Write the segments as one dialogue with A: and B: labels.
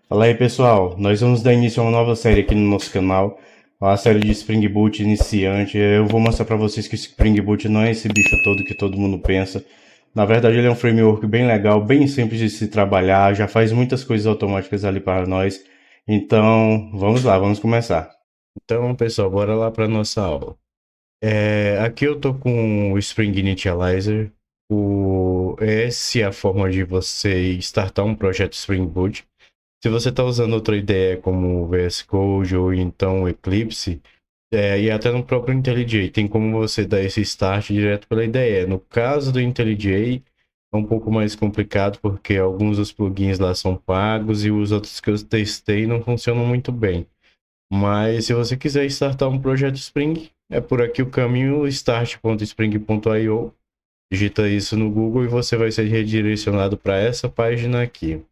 A: Fala aí pessoal, nós vamos dar início a uma nova série aqui no nosso canal, a série de Spring Boot iniciante. Eu vou mostrar para vocês que o Spring Boot não é esse bicho todo que todo mundo pensa. Na verdade ele é um framework bem legal, bem simples de se trabalhar, já faz muitas coisas automáticas ali para nós. Então vamos lá, vamos começar. Então pessoal, bora lá para nossa aula. Aqui eu tô com o Spring Initializer. Essa é a forma de você startar um projeto Spring Boot. Se você está usando outra ideia como o VS Code ou então o Eclipse, e até no próprio IntelliJ, tem como você dar esse start direto pela IDE. No caso do IntelliJ, é um pouco mais complicado porque alguns dos plugins lá são pagos e os outros que eu testei não funcionam muito bem. Mas se você quiser startar um projeto Spring, é por aqui o caminho, start.spring.io. Digita isso no Google e você vai ser redirecionado para essa página aqui.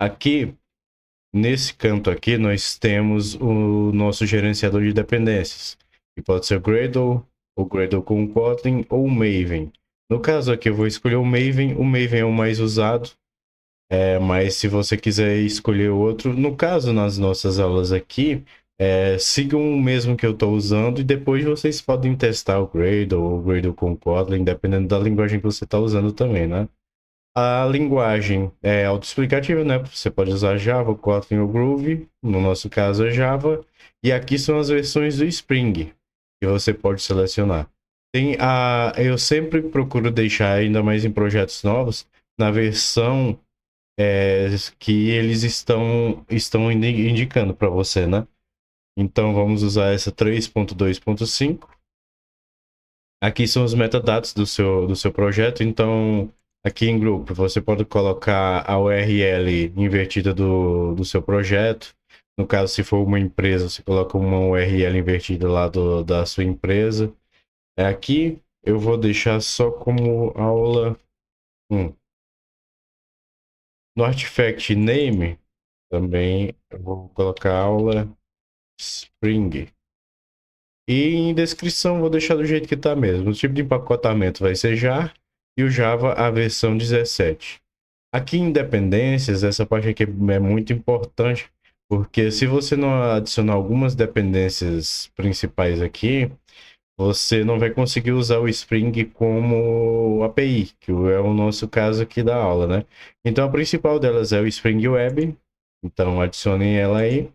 A: Aqui Nesse canto aqui, nós temos o nosso gerenciador de dependências, que pode ser o Gradle com Kotlin ou o Maven. No caso aqui, eu vou escolher o Maven é o mais usado, mas se você quiser escolher outro, no caso, nas nossas aulas aqui, sigam o mesmo que eu estou usando e depois vocês podem testar o Gradle ou o Gradle com Kotlin, dependendo da linguagem que você está usando também, né? A linguagem é autoexplicativa, né? Você pode usar Java, Kotlin ou Groovy, no nosso caso é Java, e aqui são as versões do Spring que você pode selecionar. Eu sempre procuro deixar, ainda mais em projetos novos, na versão que eles estão indicando para você, né? Então vamos usar essa 3.2.5. Aqui são os metadados do seu projeto, então aqui em grupo você pode colocar a URL invertida do seu projeto. No caso, se for uma empresa, você coloca uma URL invertida lá da sua empresa. Aqui eu vou deixar só como aula 1. No artifact name, também eu vou colocar aula Spring. E em descrição vou deixar do jeito que está mesmo. O tipo de empacotamento vai ser jar e o Java a versão 17. Aqui em dependências, essa parte aqui é muito importante, porque se você não adicionar algumas dependências principais aqui, você não vai conseguir usar o Spring como API, que é o nosso caso aqui da aula, né? Então a principal delas é o Spring Web, então adicionem ela aí.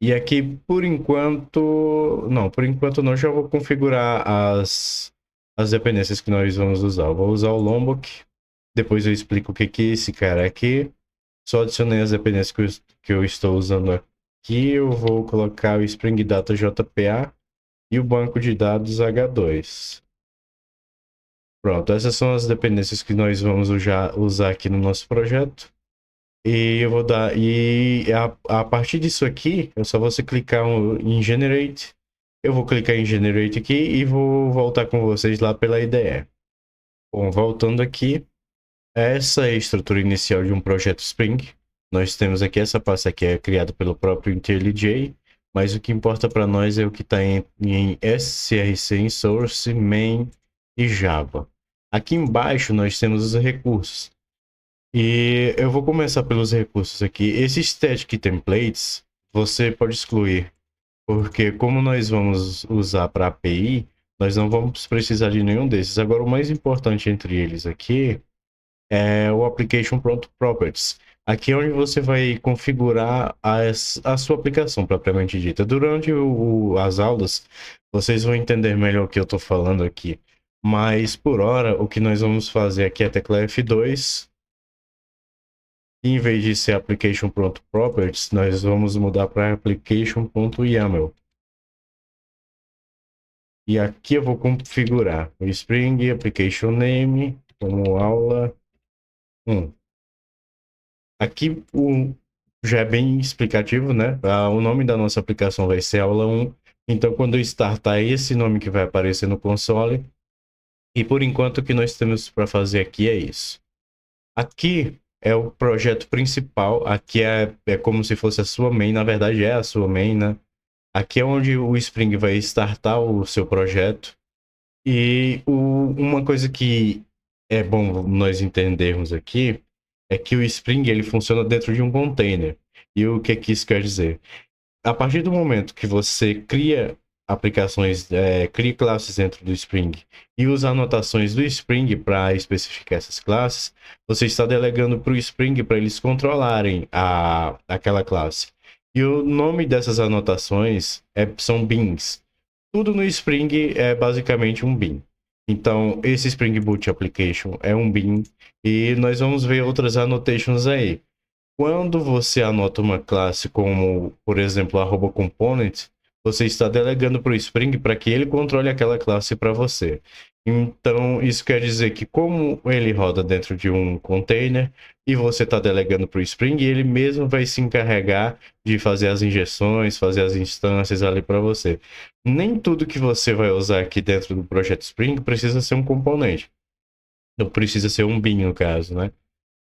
A: E aqui, por enquanto não, já vou configurar as dependências que nós vamos usar. Eu vou usar o Lombok, depois eu explico o que que é esse cara aqui. Só adicionei as dependências que eu estou usando aqui. Eu vou colocar o Spring Data JPA e o banco de dados H2. Pronto, essas são as dependências que nós vamos usar aqui no nosso projeto. E eu vou dar. E a partir disso aqui, é só você clicar em Generate. Eu vou clicar em Generate aqui e vou voltar com vocês lá pela IDE. Bom, voltando aqui, essa é a estrutura inicial de um projeto Spring. Nós temos aqui essa pasta que é criada pelo próprio IntelliJ, mas o que importa para nós é o que está em SRC, em Source, Main e Java. Aqui embaixo nós temos os recursos. E eu vou começar pelos recursos aqui. Esses static templates você pode excluir, porque como nós vamos usar para API, nós não vamos precisar de nenhum desses. Agora, o mais importante entre eles aqui é o Application Properties. Aqui é onde você vai configurar a sua aplicação propriamente dita. Durante as aulas, vocês vão entender melhor o que eu estou falando aqui. Mas, por hora, o que nós vamos fazer aqui é a tecla F2. Em vez de ser application.properties, nós vamos mudar para application.yaml. E aqui eu vou configurar o Spring Application Name como aula 1. Aqui já é bem explicativo, né? O nome da nossa aplicação vai ser aula 1. Então, quando eu startar, esse nome que vai aparecer no console. E por enquanto, o que nós temos para fazer aqui é isso. Aqui é o projeto principal. Aqui é como se fosse a sua main. Na verdade, é a sua main, né? Aqui é onde o Spring vai startar o seu projeto. E uma coisa que é bom nós entendermos aqui é que o Spring ele funciona dentro de um container. E o que isso quer dizer? A partir do momento que você cria aplicações, cria classes dentro do Spring e usa anotações do Spring para especificar essas classes, você está delegando para o Spring para eles controlarem aquela classe. E o nome dessas anotações são beans. Tudo no Spring é basicamente um bean. Então, esse Spring Boot Application é um bean e nós vamos ver outras annotations aí. Quando você anota uma classe como, por exemplo, @component, você está delegando para o Spring para que ele controle aquela classe para você. Então, isso quer dizer que como ele roda dentro de um container e você está delegando para o Spring, ele mesmo vai se encarregar de fazer as injeções, fazer as instâncias ali para você. Nem tudo que você vai usar aqui dentro do projeto Spring precisa ser um componente. Não precisa ser um bin, no caso, né?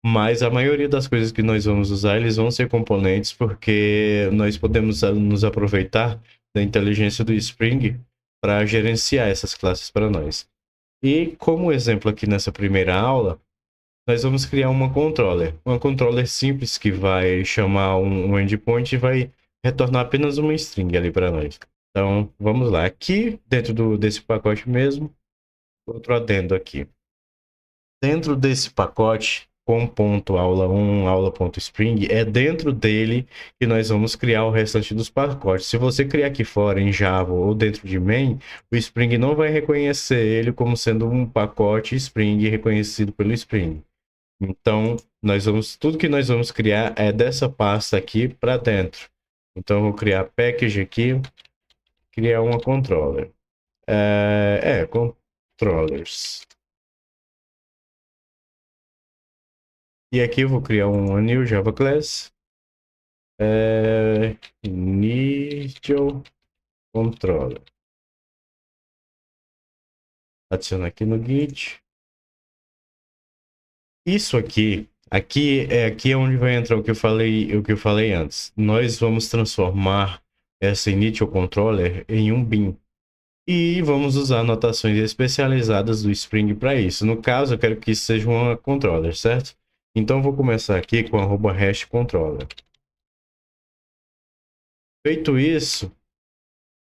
A: Mas a maioria das coisas que nós vamos usar, eles vão ser componentes, porque nós podemos nos aproveitar da inteligência do Spring para gerenciar essas classes para nós. E como exemplo aqui nessa primeira aula, nós vamos criar uma controller simples que vai chamar um endpoint e vai retornar apenas uma string ali para nós. Então, vamos lá. Aqui, dentro desse pacote mesmo, outro adendo aqui. Dentro desse pacote, com ponto aula1, aula.spring, é dentro dele que nós vamos criar o restante dos pacotes. Se você criar aqui fora em Java ou dentro de main, o Spring não vai reconhecer ele como sendo um pacote Spring reconhecido pelo Spring. Então, tudo que nós vamos criar é dessa pasta aqui para dentro. Então, eu vou criar package aqui, criar uma controller. Controllers. E aqui eu vou criar um new Java class. Initial controller. Adicionar aqui no Git. Isso aqui é onde vai entrar o que eu falei antes. Nós vamos transformar essa initial controller em um bin. E vamos usar anotações especializadas do Spring para isso. No caso, eu quero que isso seja uma controller, certo? Então, vou começar aqui com @hashController. Feito isso,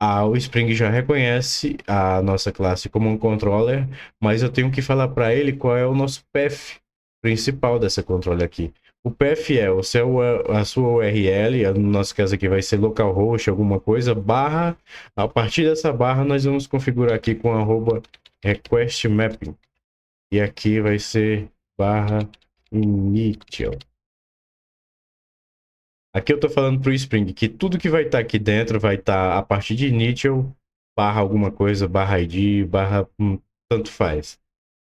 A: o Spring já reconhece a nossa classe como um controller, mas eu tenho que falar para ele qual é o nosso path principal dessa controller aqui. O path é a sua URL, no nosso caso aqui vai ser localhost, alguma coisa, barra. A partir dessa barra, nós vamos configurar aqui com @requestMapping. E aqui vai ser /initial. Aqui eu estou falando para o Spring que tudo que vai estar aqui dentro vai estar a partir de initial, barra alguma coisa, barra ID, barra tanto faz.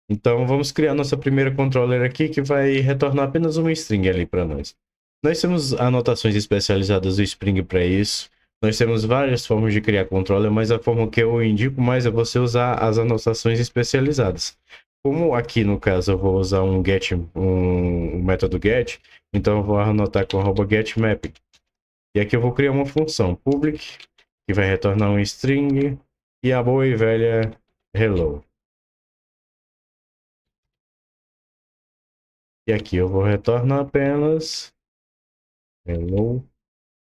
A: Então vamos criar nossa primeira controller aqui que vai retornar apenas uma string ali para nós. Nós temos anotações especializadas do Spring para isso. Nós temos várias formas de criar controller, mas a forma que eu indico mais é você usar as anotações especializadas. Como aqui no caso eu vou usar um método get, então eu vou anotar com @getMapping. E aqui eu vou criar uma função public que vai retornar um string e a boa e velha hello. E aqui eu vou retornar apenas hello.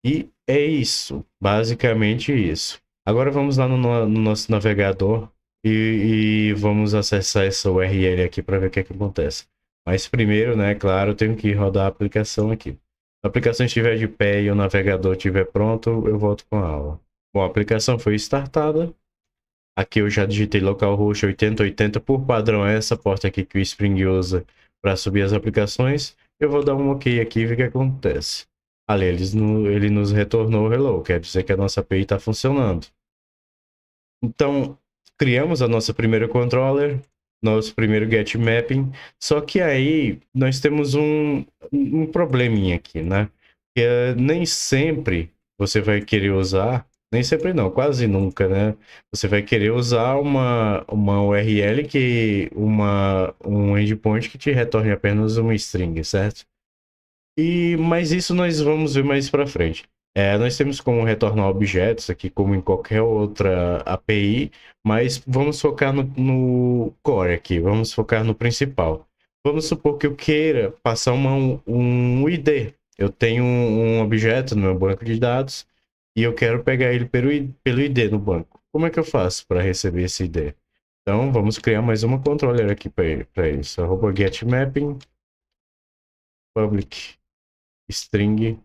A: E é isso, basicamente isso. Agora vamos lá no nosso navegador e vamos acessar essa URL aqui para ver o que acontece. Mas primeiro, né, claro, eu tenho que rodar a aplicação aqui. Se a aplicação estiver de pé e o navegador estiver pronto, eu volto com a aula. Bom, a aplicação foi startada. Aqui eu já digitei localhost 8080, por padrão é essa porta aqui que o Spring usa para subir as aplicações. Eu vou dar um OK aqui e ver o que acontece. Ali, ele nos retornou hello, quer dizer que a nossa API está funcionando. Então, criamos a nossa primeira controller, nosso primeiro get mapping, só que aí nós temos um probleminha aqui, né? Que nem sempre você vai querer usar, nem sempre não, quase nunca, né? Você vai querer usar uma URL um endpoint que te retorne apenas uma string, certo? Mas isso nós vamos ver mais para frente. Nós temos como retornar objetos aqui, como em qualquer outra API, mas vamos focar no core aqui, vamos focar no principal. Vamos supor que eu queira passar um ID. Eu tenho um objeto no meu banco de dados e eu quero pegar ele pelo ID no banco. Como é que eu faço para receber esse ID? Então, vamos criar mais uma controller aqui para isso. Arroba getMapping, public string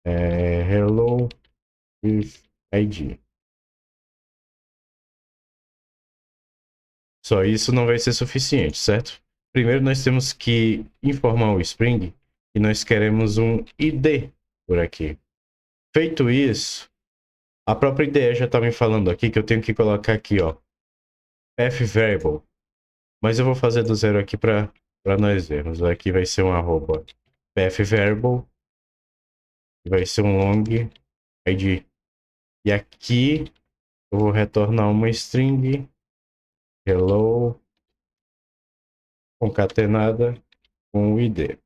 A: hello with ID. Só isso não vai ser suficiente, certo? Primeiro nós temos que informar o Spring que nós queremos um ID por aqui. Feito isso, a própria IDE já está me falando aqui que eu tenho que colocar aqui, ó, path variable. Mas eu vou fazer do zero aqui para nós vermos. Aqui vai ser um arroba path variable, vai ser um long id. E aqui eu vou retornar uma string hello concatenada com o id.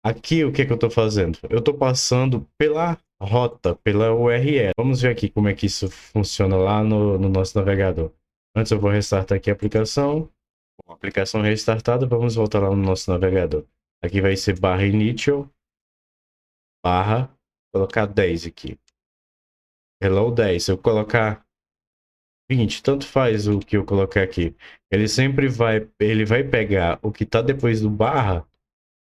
A: Aqui o que que eu estou fazendo? Eu estou passando pela rota, pela URL. Vamos ver aqui como é que isso funciona lá no nosso navegador. Antes eu vou restartar aqui a aplicação. Com a aplicação restartada, vamos voltar lá no nosso navegador. Aqui vai ser barra initial, barra, vou colocar 10 aqui. Hello 10. Se eu colocar 20, tanto faz o que eu colocar aqui. Ele vai pegar o que está depois do barra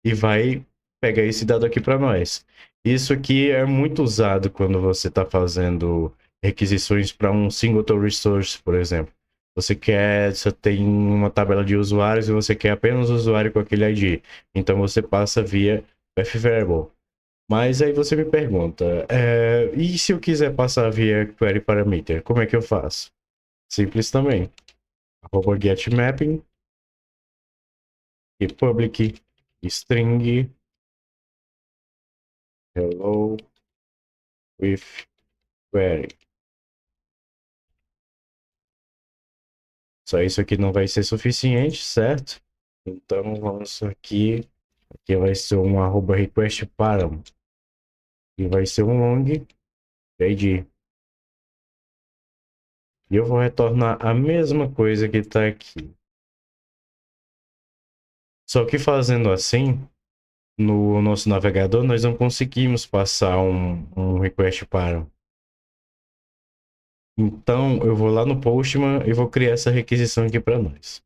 A: e vai pegar esse dado aqui para nós. Isso aqui é muito usado quando você está fazendo requisições para um single resource, por exemplo. Você tem uma tabela de usuários e você quer apenas o usuário com aquele ID. Então você passa via path variable. Mas aí você me pergunta, e se eu quiser passar via query parameter, como é que eu faço? Simples também. Arroba getMapping e public string hello with query. Só isso aqui não vai ser suficiente, certo? Então vamos aqui. Aqui vai ser um arroba request param. E vai ser um long id. E eu vou retornar a mesma coisa que está aqui. Só que fazendo assim, no nosso navegador, nós não conseguimos passar um request param. Então eu vou lá no Postman e vou criar essa requisição aqui para nós.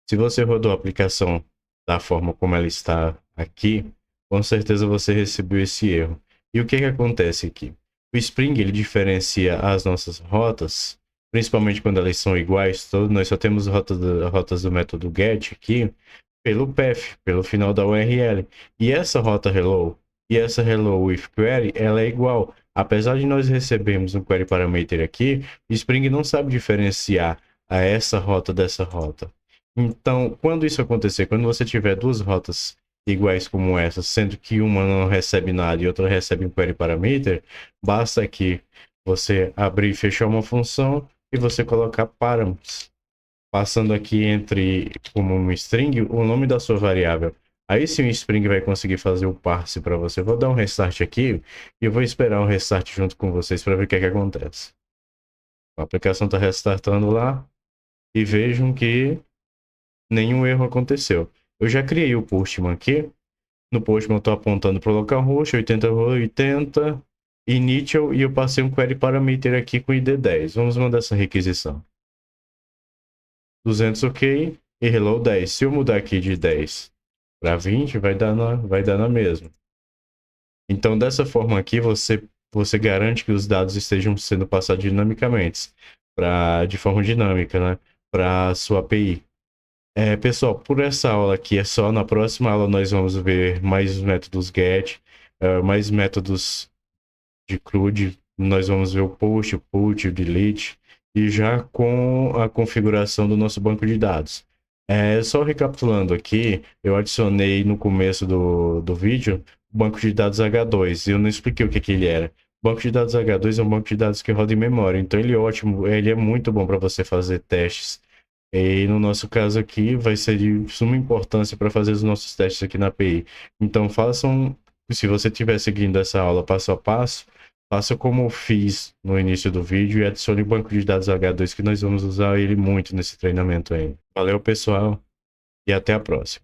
A: Se você rodou a aplicação da forma como ela está aqui, com certeza você recebeu esse erro. E o que que acontece aqui? O Spring ele diferencia as nossas rotas, principalmente quando elas são iguais, nós só temos rotas do método get aqui, pelo path, pelo final da URL. E essa rota hello e essa hello with query, ela é igual. Apesar de nós recebermos um query parameter aqui, o Spring não sabe diferenciar a essa rota dessa rota. Então, quando isso acontecer, quando você tiver duas rotas iguais como essa, sendo que uma não recebe nada e outra recebe um query parameter, basta que você abrir e fechar uma função e você colocar params, passando aqui entre como um string o nome da sua variável. Aí sim o Spring vai conseguir fazer o parse para você. Vou dar um restart aqui e eu vou esperar um restart junto com vocês para ver o que é que acontece. A aplicação está restartando lá e vejam que nenhum erro aconteceu. Eu já criei o Postman aqui. No Postman eu estou apontando para o localhost 8080 initial e eu passei um query parameter aqui com ID 10. Vamos mandar essa requisição. 200 ok e hello 10. Se eu mudar aqui de 10 para 20, vai dar na mesma. Então, dessa forma aqui, você garante que os dados estejam sendo passados dinamicamente, de forma dinâmica, né, para a sua API. Pessoal, por essa aula aqui é só. Na próxima aula nós vamos ver mais métodos get, mais métodos de CRUD. Nós vamos ver o post, o put, o delete, e já com a configuração do nosso banco de dados. Só recapitulando aqui, eu adicionei no começo do vídeo o banco de dados H2, e eu não expliquei o que ele era. O banco de dados H2 é um banco de dados que roda em memória, então ele é ótimo, ele é muito bom para você fazer testes. E no nosso caso aqui vai ser de suma importância para fazer os nossos testes aqui na API. Então façam, se você estiver seguindo essa aula passo a passo, faça como eu fiz no início do vídeo e adicione o banco de dados H2 que nós vamos usar ele muito nesse treinamento ainda. Valeu, pessoal, e até a próxima.